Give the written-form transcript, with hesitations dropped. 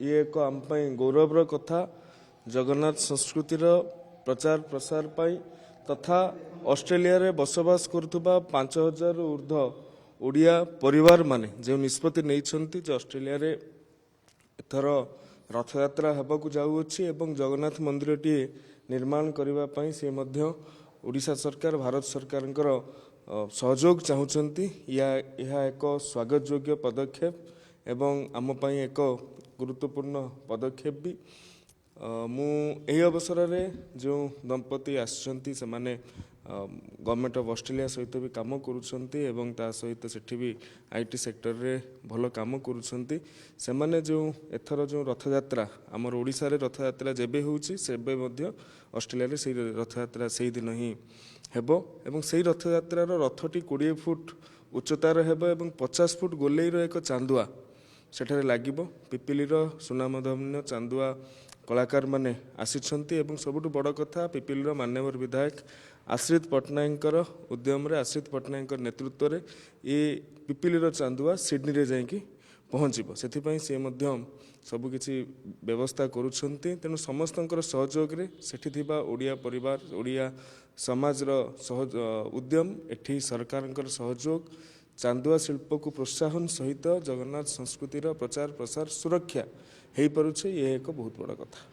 ये एक आम गौरवर कथा जगन्नाथ संस्कृतिर प्रचार प्रसार पाई तथा ऑस्ट्रेलिया रे बसवास करुवा 5000 ऊर्ध्व ओडिया परिवार माने जो निष्पत्ति नहीं ऑस्ट्रेलिया रे एथर रथयात्रा हेबाकू जाऊँगी एवं जगन्नाथ मंदिर टी निर्माण करने से ओडिशा सरकार भारत सरकार सहयोग चाहूँगी यह एक स्वागत योग्य पदक्षेप एवं आम पई एक गुरुत्वपूर्ण पदक्षेप भी मु एही अवसर रे जो दंपति आसछंती से माने गवर्नमेंट ऑफ ऑस्ट्रेलिया सहित भी काम करूछंती एवं ता सहित सेठी भी आईटी सेक्टर रे भलो काम करूछंती से माने जो एथर जो रथयात्रा हमर ओडिसा रे रथयात्रा जेबे होउची सेबे मध्य ऑस्ट्रेलिया रे सेही रथयात्रा सेही दिन ही हेबो एवं सेही रथयात्रा रो रथटी 20 फुट उच्चतार हेबो एवं 50 फुट गोलेई रो एक चांदुआ सेठारे लागिबो पिपिलीर सुनामधन्य चांदुआ कलाकार माने आसीछंती एवं सबुठु बड़ कथा पिपिलीर मान्यवर विधायक आश्रित पट्टनायक उद्यम रे आश्रित पट्टनायक नेतृत्व रे ये पिपिलीर चांदुआ सिडनी रे जाइकी पहुँचब से सबकि व्यवस्था करुछंती तेणु समस्तंकर सहयोग रे सेठी थिबा ओडिया परिवार ओडिया समाज रो उद्यम एठी सरकारंकर सहयोग चांदुआ शिल्प को प्रोत्साहन सहित जगन्नाथ संस्कृतिर प्रचार प्रसार सुरक्षा हो पारुछे ये एक बहुत बड़ कथा।